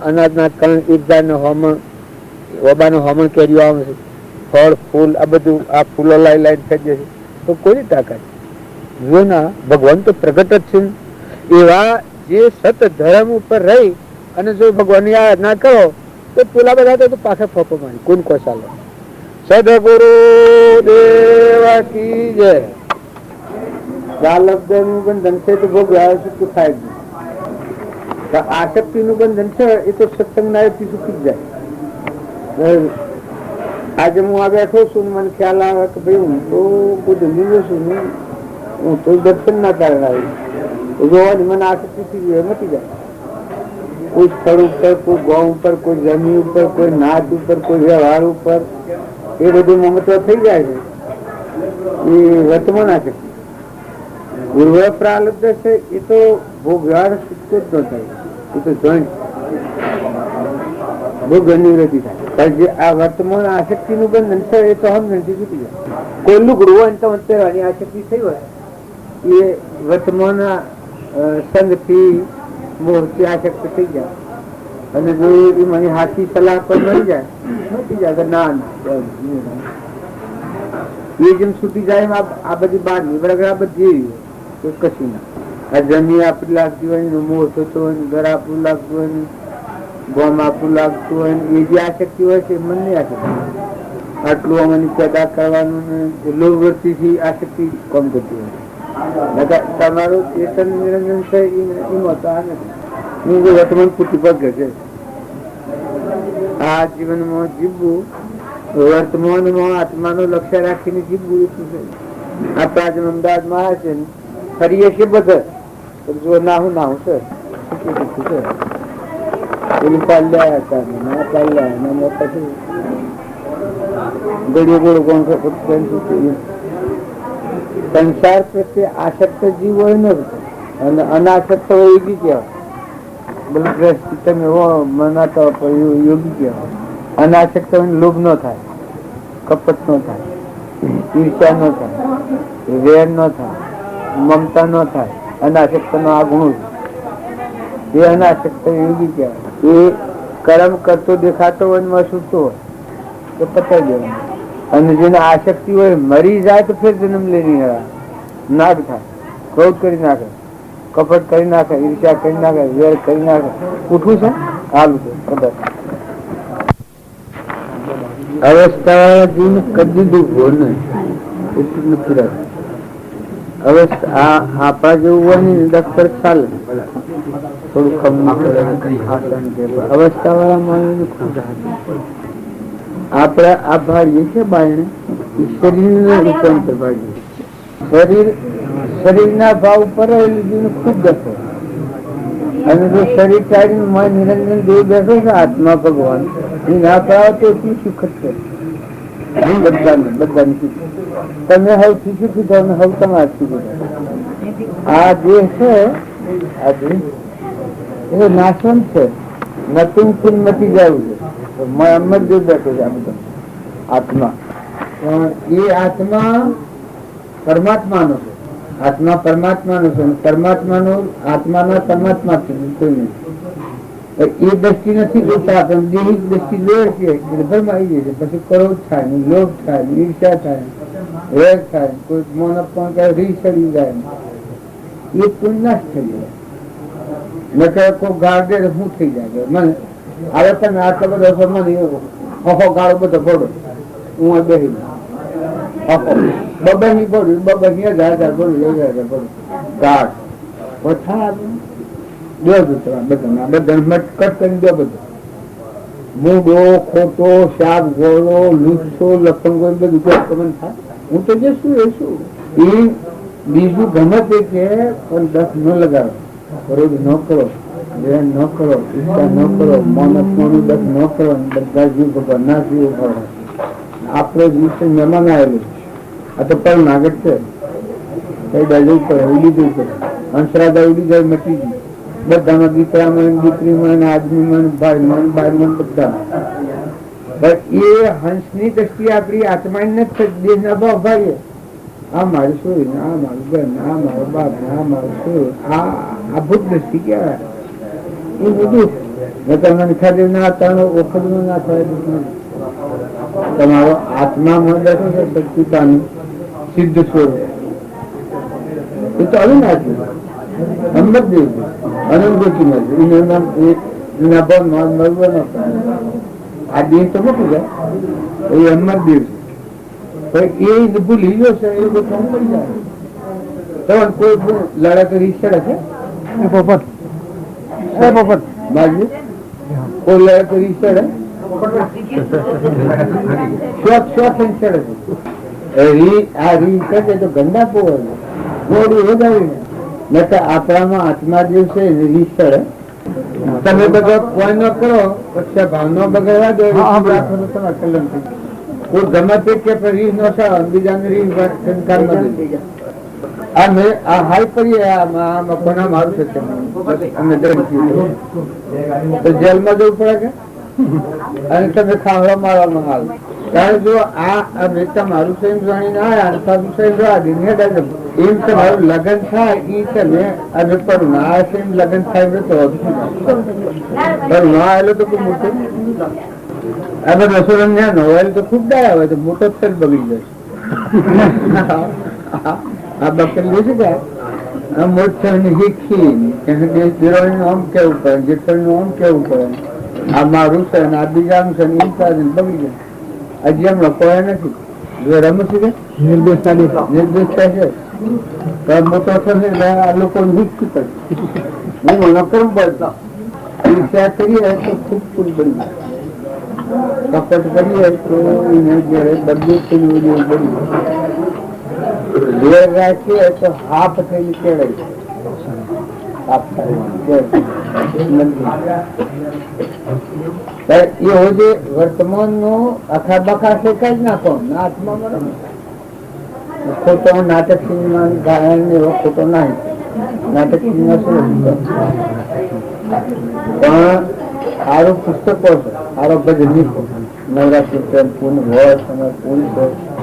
અનાજના કારણ એક જાતનો હોમણ, ઓબાનો હોમણ કેરીઓ આવે છે, ફળ ફૂલ આ બધું આ ફૂલો લાઈ થઈ જશે તો કોની તાકાત? જો ના, ભગવાન તો પ્રગટ જ છે. એવા જે સત ધર્મ ઉપર રહી અને જો ભગવાનની આરાધના કરો તો પેલા બધા તો પાછા ફોફો મારી કોણ કોઈ ચાલે. સદગુરુ દેવ કી જય. નું બંધન છે તો ભોગ સુખ થાય જ નહીં. આસક્તિ નું બંધન છે એ તો સત્સંગ ના સુખી જ જાય. આજે હું આ બેઠો છું, મને ખ્યાલ આવે કે ભાઈ હું તો કોઈ ધંધી છું, હું તો દર્શન ના કારણે આવી જોવાની મને આસક્તિ થઈ મટી જાય. કોઈ સ્થળ ઉપર, કોઈ ગામ ઉપર, કોઈ જમીન ઉપર, કોઈ નાચ ઉપર, કોઈ વ્યવહાર ઉપર એ બધું મમત્વ થઈ જાય છે. એ વર્તમાન આસક્તિ. પૂર્વ પ્રારબ્ધ છે એ તો ભોગ વ્યવહાર છૂટકો જ ન થાય, એ તો જોઈન્ટ ભોગ નિવૃત્તિ થાય. જે આ વર્તમાન આસક્તિ નું બંધન છે એ તો હમણાંથી છૂટી જાય. કોઈ લુગડું હોય તો પહેરવાની આસક્તિ થઈ હોય એ વર્તમાન સંઘથી મોહથી આસક્ત થઈ જાય. અને જો એ મને હાથી સલાહ પર મળી જાય મળી જાય ના એ જેમ છૂટી જાય આ બધી બહાર ની બરાબર બધી કશું ના. આ જમી આપડી લાગતી હોય ને, મોહ થતો હોય ને, ઘર આપવું લાગતું હોય ને, ગોમ આપવું લાગતું હોય ને, એ જે આસક્તિ હોય છે મન ની આસક્તિ. આટલું અમને પેદા કરવાનું ને લોભવૃત્તિ થી આસક્તિ કામ કરતી હોય. તમારું ચેતન નિરંજન છે એમાં તો આ નથી. હું વર્તમાન પૂરતી પગ છે. આ જીવનમાં જીવવું, વર્તમાનમાં આત્માનું લક્ષ્ય રાખીને જીવવું એટલું છે. આપણા જેમ અમદાવાદમાં આવે છે ફરીએ છીએ બધા જો નાહું છે પેલી ચાલ્યા હતા ચાલ્યા પછી ગળ્યો ગોળો કોણ સંસાર પ્રત્યે આસક્ત જીવ હોય ને અને અનાસક્ત હોય એ બી કહેવાય. તમે મનાતા યોગી કહેવાય. અનાસક્ત હોય લોભ ન થાય, કપટ ન થાય, ઈર્ષા ન થાય, વેર ન થાય, મમતા ન થાય. અનાસક્ત નો આ ગુણ છે એ અનાસક્ત યોગી કહેવાય. એ કર્મ કરતો દેખાતો હોય ને છૂટતો હોય તો પતાવી દેવાનું. અને જેને આસક્તિ હોય મરી જાય તો ફેર જન્મ લેની નાગ થાય, ક્રોધ કરી નાખે, કપટ કરી નાખે, ઈર્ષા કરી નાખે, વેર કરી નાખે. ઉઠવું છે હાલું છે ખબર અવસ્થા જીવને કદી દુઃખ નહીં એટલું નથી રાખે. આપણા જેવું હોય ને ડોક્ટર ચાલે થોડું ખબર અવસ્થા વાળા માણસ ખુદ આપણે આ ભાડીએ છે બાયણે શરીર રૂપાંતર ભાડીએ શરીરના ભાવ ઉપર ખૂબ દસો. અને જો શરીર ટાળીને નિરંજન દેવ બેઠો છે આત્મા ભગવાન એ ના પાવે તો એટલું સુખ છે બધાને સુખ. તમે સૌથી સુખી થાવ ને સૌ તમારે સુખી થાવ. આ દેહ છે આ દેહ એ નાશવંત છે, નતું ફૂલ મટી જાય છે. અમર દેવ બેઠો છે આ બધા આત્મા. એ આત્મા પરમાત્માનો છે. આત્મા પરમાત્માનો છે. પરમાત્માનો આત્માના પરમાત્મા છે કોઈ નહીં. એ દ્રષ્ટિ નથી જોતા પણ દેહિક દ્રષ્ટિ લે છે એટલે ભરમાઈ જાય છે. પછી ક્રોધ થાય ને, લોભ થાય ને, ઈર્ષા થાય, વેર થાય, કોઈ મોન અપમાન કરે, રીસ ચડી જાય, એ કોઈ નાશ થઈ જાય. નકર કોઈ ગાળ દે શું થઈ જાય મને હવે તમે આટલો બધો મને હો ગાળો બધો પડો હું બેસી બબની પડ્યું બબની 1000 પડ્યું ગાઢ ઓછા દો બધા બધા કટ કરી દો. બધું મૂડો ખોટો શાક ગોળો લૂસો લખંગો બધું તમને થાય. હું તો જે શું એ શું એ બીજું ગમે તે કે પણ 10 ન લગાવો, ક્રોધ ન કરો, વેર ન કરો, ઈચ્છા ન કરો, મોનસનું 10 ન કરો. બધા જીવ ભગવાનના જીવ કરો. આપણો જીવ મહેમાન આવેલું આ તો પર નાગત છે. કઈ બાજુ પડે ઉડી જવું પડે. હંસરાદા ઉડી જાય મટી ગઈ. બધામાં દીકરામાં દીકરીમાં આદમીમાં ભાઈમાં બાઈમાં બધા. એ હંસની દ્રષ્ટિ આપણી આત્મા નથી. દેશના ભાવ ભાઈએ આ મારી સોરી ને આ મારું બેન ને આ મારો બાપ ને આ મારું સોરી આ ભૂત દ્રષ્ટિ કહેવાય. એ બધું તમને ખાલી ના ત્રણ વખત ના થાય. તમારો આત્મામાં બેઠો છે સચિતાનું સિદ્ધ સ્વરૂપ એ તો અવિનાશી અમરદેવ અનંતગતિ આ દેહ તો મૂકી જાય એ અમરદેવ છે. એ ભૂલી ગયો છે એ બધું પડી જાય. કોઈ લડા કરી છે પોપટ બાજુ કોઈ લડા કરી છે તો ગંદા પોર ગોળું વધારીને આપણામાં આત્મા જે છે રીસ ચડે. તમે બધા કોઈ ન કરો પછી ભાવ નો બગાડવા દો તમારે કલમ થઈ કોઈ ગમે તે કે રીસ નો સારો બીજાને રીસ સંસ્કારમાં આ હાલ કરીએ કોના મારું છે અમે જેલમાં જવું પડે કે અને તમે ખાવા મારવામાં હાલ. કારણ જો આ નેતા મારું સ્વયં જાણીને આવ્યા સાધુ સ્વયં જવા દે એમ તમારું લગ્ન થાય એ તમે અમે પડું આ સ્વયં લગ્ન થાય તો પણ ના આવેલો તો ખૂબ મોટો અમે રસોડા જ્ઞાન હોય તો ખૂબ ડાયા હોય તો મોટો જ બગડી જશે. આ બકરી છે કે આ મોટા શીખી આમ કેવું પડે જેઠળનું આમ કેવું પડે આ મારું છે ને આ બીજાનું છે ને એ બગડી જાય. હજી એમ કોઈ નથી જો રમશે કે નિર્દેશ થાય છે મોટો થશે આ લોકો નિશ્ચિત હું નકરમ બોલતો ઈચ્છા કરીએ તો ખૂબ ખૂબ બની કપટ કરીએ તો એને જયારે બદલી થઈ બની વેર રાખીએ તો હાફ થઈને કેળાય એવો જે વર્તમાન નો આખા બખા શેકાઈ જ નાખો આત્મા બરાબર ખોટો નાટક સિનેમા ગાયન એવો ખોટો નહીં નાટક સિનેમા શું પણ સારું પુસ્તકો છે સારો ભજની નવરાત્રી પ્રેમ પૂર્ણ હોય પૂર્ણ હોય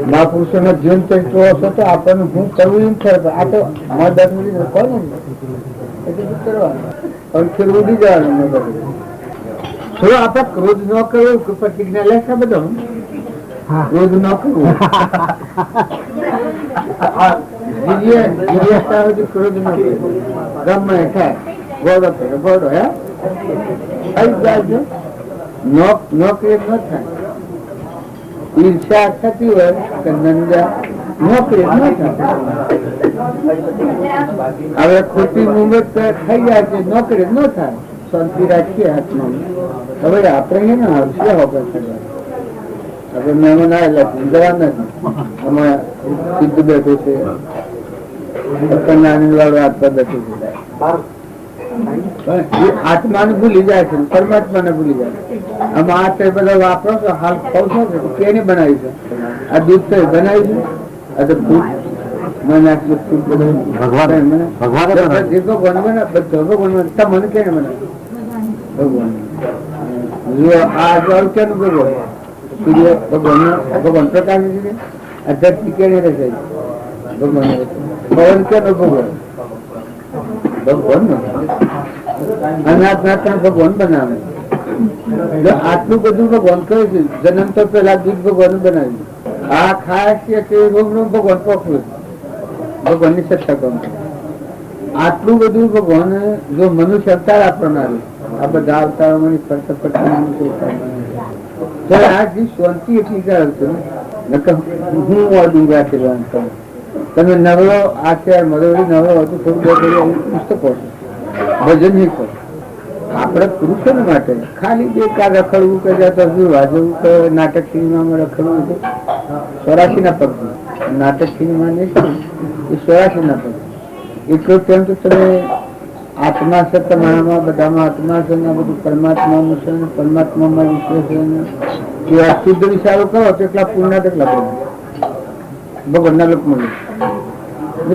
મહાપુરુષો નો જીવન ચરિત્રો હશે તો આપણને હું કરવું એમ ખબર આ તો મદદ કોને એટલે કરવાનું પણ ફેર ઉડી જવાનું થોડો આપણે ક્રોધ ન કરવો પ્રતિજ્ઞા લેશે બધો ક્રોધ ન કરવું ક્રોધ ન ગમે થાય ઘોડો ફેરે ઘોડો હે નોકરી ન થાય ઈર્ષા થતી હોય કે નંદા નોકરી ન થાય હવે ખોટી મુંબત થઈ જાય છે નોકરી ન થાય શાંતિ રાખીએ હાથમાં હવે આપણે ને આવશે હવે મહેમાન આવેલા છે જવા નથી અમારા સિદ્ધ બેઠું છે આનંદ વાળું આત્મા બેઠું છે આત્માને ભૂલી જાય છે પરમાત્માને ભૂલી જાય છે આમાં આ તે બધા વાપરો છો હાલ ખાવ છો કેને બનાવી છે આ દૂધ તો બનાવી છે આ તો ફૂટ મને આટલું ફૂટ ભગવાન મને ભગવાન મને કેને બનાવે ભગવાન આ જળ કેનું ભગવાન સૂર્ય ભગવાન પ્રકાશ છે આ ધરતી કેને રચાય ભગવાન પવન કેનો ભગવાન ભગવાન અનાથ નાથ ભગવાન બનાવે આટલું બધું ભગવાન કહ્યું છે જન્મ તો પેલા દૂધ ભગવાન બનાવ્યું આ ખાસ છે રોગ નું ભગવાન પકડ્યું ભગવાન ની સત્તા કોણ આટલું બધું ભગવાન જો મનુષ્ય અવતાર આપનારું આ બધા અવતારોની ફરતા ફરતા મનુષ્ય આ જે શાંતિ એટલી કરાવતો હું અડું રાખેલું તમે નવરો આચાર મરોડી નવરો હતું થોડું પુસ્તકો ભજન નહીં કરો આપણે પુરુષો માટે ખાલી બે કાર રખડવું કે વાજવું કે નાટક સિનેમામાં રખડવું હતું 84 ના પગ નાટક સિનેમા નહીં એ 84 ના પગ એટલું તેમ તો તમે આત્મા છે તમારામાં બધામાં આત્મા છે ને બધું પરમાત્માનું છે ને પરમાત્મામાં વિશ્વ છે ને શુદ્ધ વિચારો કરો તો એટલા પૂર્ણ કેટલા બને ભગવાનના લોકમાં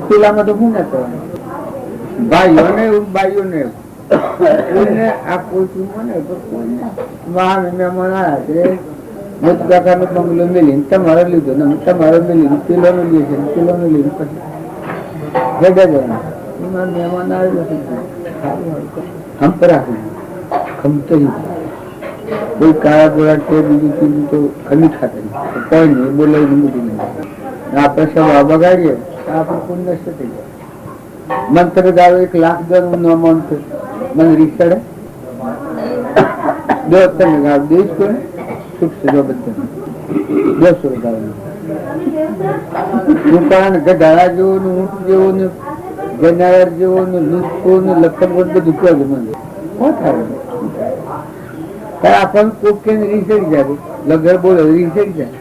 પેલામાં તો શું ના કરવાનું ભાઈઓને એવું બાઈઓને એવું કોઈને આ કોઈ મને મહાન મહેમાન આવ્યા છે મોટા પ્રકારનો બંગલો મેલીને તમારે લીધો ને તમારે મેલીને પેલોનો લે છે પેલોનો લઈને પછી ભેગા જવાના મહેમાન આવેલો હમ પર ખમતો કોઈ કાળા ગોળા છે બીજું ચીજું તો ખમી ખાતા કોઈ નહીં બોલાવીને મૂકી નહીં આપણે સભા બગાડીએ આપણે કોઈ નષ્ટ થઈ જાય મંત્ર ગાળો 1 લાખ દર ન મંત્ર મને રીસડે દો તને ગાળ દેશ કોને સુખ છે જો બધું 200 ગાળ રૂપાન ગઢાળા જેવો ને ઊંટ જેવો ને ગનાર જેવો ને લુસ્કો ને લખન બધું કહે મને શું થાય આપણને કોક કે રીસડી જાય લગર બોલે રીસડી જાય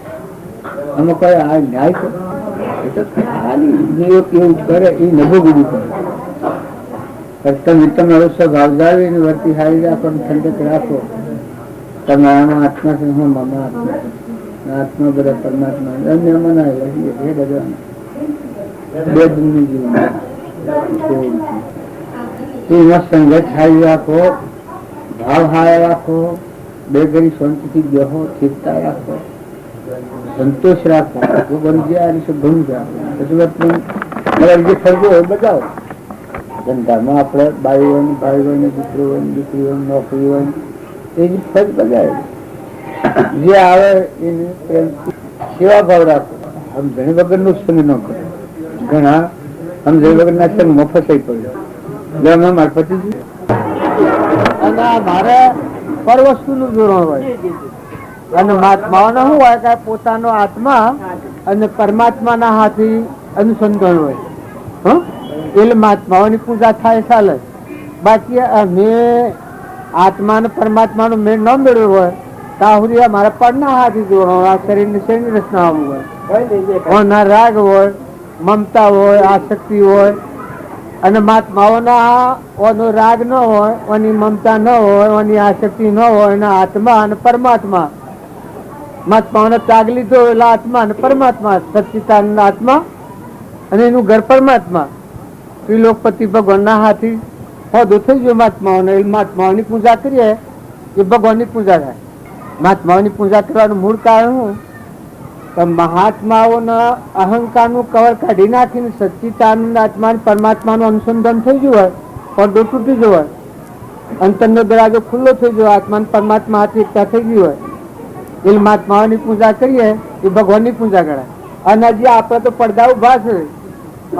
અમે કઈ આ ન્યાય છે એવું કરે એ નભો ગુરુ કરે તમે તમારો સ્વભાવ જાળવીને વર્તી હારી રાખો ઠંડક રાખો તમારામાં આત્મા છે હું મામા આત્મા બધા પરમાત્મા અન્ય મનાવેલા બધા બે દિનનું જીવન એમાં સંઘર્ષ હારી રાખો ભાવ હારા રાખો બે ઘડી શાંતિથી બેહો સ્થિરતા રાખો સંતોષ રાખો ભગવાન જે આ રીતે ઘણું રાખો જે ફરજો હોય બતાવો ધંધામાં આપણે બાઈ હોય ભાઈ હોય દીકરો હોય દીકરી હોય નોકરી હોય એ જ ફરજ બજાવે જે આવે એને પ્રેમ સેવા ભાવ રાખો સમજણ વગર નું સંગ ન કરો ઘણા સમજણ વગર ના સંગમાં ફસાઈ પડ્યો મારફત અને મારે પર વસ્તુ નું જોડણ હોય અને મહાત્માઓને શું હોય કે પોતાનો આત્મા અને પરમાત્માના હાથી અનુસંધાન હોય. એટલે મહાત્માઓની પૂજા થાય ચાલે. બાકી અમે આત્મા ને પરમાત્મા નો મેળ ન મેળવ્યો હોય તાહુરી મારા પડના હાથી જોડો, આ શરીરની શરીર રચના હોય, ના રાગ હોય, મમતા હોય, આસક્તિ હોય, અને મહાત્માઓના ઓનો રાગ ન હોય, ઓની મમતા ન હોય, ઓની આસક્તિ ન હોય, એના આત્મા અને પરમાત્મા. મહાત્માઓને ત્યાગ લીધો એટલે આત્મા અને પરમાત્મા, સચ્ચિદાનંદ આત્મા અને એનું ઘર પરમાત્મા. ત્રિલોકપતિ ભગવાનના હાથી હોદો થઈ ગયો મહાત્માઓને. મહાત્માઓની પૂજા કરીએ એ ભગવાનની પૂજા થાય. મહાત્માઓની પૂજા કરવાનું મૂળ કારણ શું? તો મહાત્માઓના અહંકારનું કવર કાઢી નાખીને સચ્ચિદાનંદ આત્મા પરમાત્માનું અનુસંધાન થઈ ગયું હોય, પડદો તૂટી ગયો હોય, અંતરનો દરવાજો ખુલ્લો થઈ ગયો, આત્મા પરમાત્મા હાથે એકતા થઈ ગઈ હોય, એ મહાત્માઓની પૂજા કરીએ એ ભગવાનની પૂજા કરાય. અને હજી આપણે તો પડદા ઉભા છે,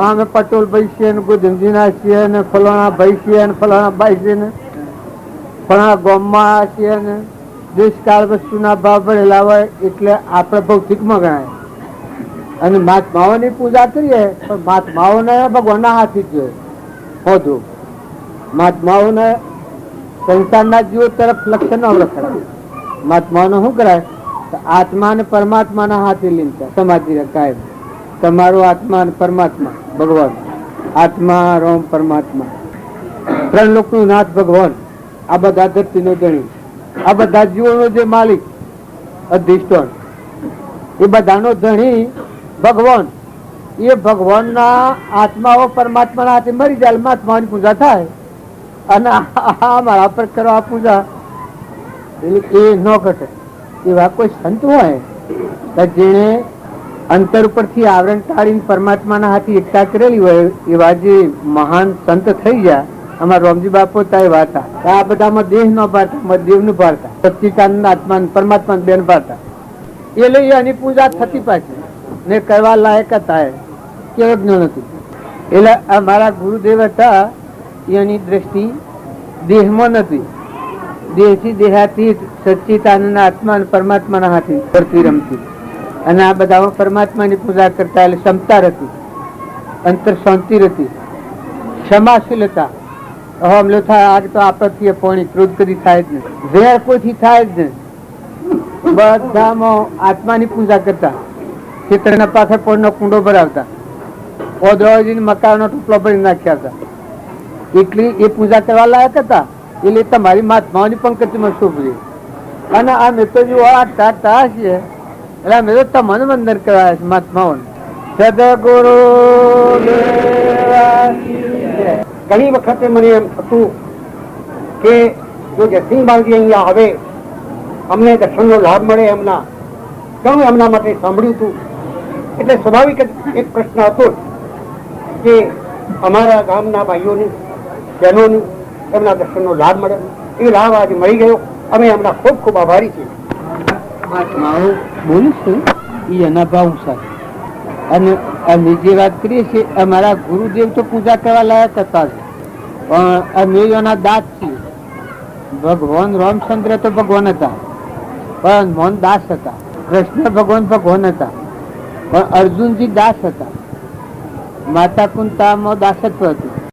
અમે પટોલ ભાઈ છીએ ને ગોધમજીના છીએ ને ફલાણા ભાઈ છીએ ને ફલાણા ભાઈ છે ને ફલાણા ગામમાં છીએ ને દેશકાળ વસ્તુના ભાવ ભરેલા હોય એટલે આપણે ભૌતિકમાં ગણાય. અને મહાત્માઓની પૂજા કરીએ પણ મહાત્માઓને ભગવાનના હાથી જ જોઈએ હોદું. મહાત્માઓને સંસારના જીવો તરફ લક્ષ્ય ન રખાય. મહાત્માઓને શું કરાય? આત્મા અને પરમાત્માના હાથે લીનતા સમાધિ રખાય. તમારો આત્મા અને પરમાત્મા ભગવાન, આત્મા રોમ પરમાત્મા, ત્રણ લોકનું નાથ ભગવાન, આ બધા ધરતીનો ધણી, આ બધા જીવોનો જે માલિક અધિષ્ઠાન, એ બધાનો ધણી ભગવાન. એ ભગવાનના આત્માઓ પરમાત્માના હાથે મરી જાય મહાત્માની પૂજા થાય. અને મારા પર કરો આ પૂજા એ ન ઘટે. એવા કોઈ સંત હોય જેને અંતર ઉપરથી આવરણ ટાળીને પરમાત્માના હાથે એકતા કરેલી હોય, એવા જે મહાન સંત થઈ ગયા. અમારા રોમજી બાપુ ત્યાં વાતા આ બધામાં દેહ ન પાડતા, દેવ નું પાડતા, સચ્ચિદાનંદ આત્મા પરમાત્મા બેન પાડતા. એ લઈ એની પૂજા થતી પાછી ને કરવા લાયક હતા, કેવો જ્ઞાન હતું. એટલે અમારા ગુરુદેવ હતા એની દ્રષ્ટિ દેહમાં નથી, દેહથી દેહાથી સચ્ચિદાનંદ આત્મા અને પરમાત્માના હાથે કરતી રમતી. અને આ બધામાં પરમાત્માની પૂજા કરતા એટલે ક્ષમતા હતી, અંતર શાંતિ હતી, ક્ષમાશીલતા. હમલો થાય આગ તો આપડથી પાણી ક્રોધ કરી થાય જ નહીં, ઝેર કોઈથી થાય જ નહીં. બધામાં આત્માની પૂજા કરતા. ખેતરના પાછળ પોળનો કુંડો ભરાવતા, ઓદરાજીને મકાનનો ટુકડો ભરી નાખ્યા હતા. એટલી એ પૂજા કરવા લાયક હતા. એટલે તમારી મહાત્માઓની પંક્તિમાં શોભરી. અને આ મેં તો જો ટા છીએ એટલે અમે તો તમને વંદન કરાયા છે મહાત્માઓને. સદગુરુ ઘણી વખતે મને એમ થતું કે જો જયસિંહ બાલજી અહીંયા આવે, અમને દર્શનનો લાભ મળે એમના, ઘણું એમના માટે સાંભળ્યું હતું. એટલે સ્વાભાવિક એક પ્રશ્ન હતો કે અમારા ગામના ભાઈઓની બહેનોની એમના દર્શનનો લાભ મળે. એ લાભ આજે મળી ગયો. અમે એમના ખૂબ ખૂબ આભારી છીએ. મહાત્માઓ બોલું છું એ એના ભાવ સાથે. અને અમે જે વાત કરીએ છીએ અમારા ગુરુદેવ તો પૂજા કરવા લાયક હતા જ, પણ અમે એના દાસ છીએ. ભગવાન રામચંદ્ર તો ભગવાન હતા પણ મોહન દાસ હતા. કૃષ્ણ ભગવાન ભગવાન હતા પણ અર્જુનજી દાસ હતા. માતા કુંતામાં દાસત્વ હતું.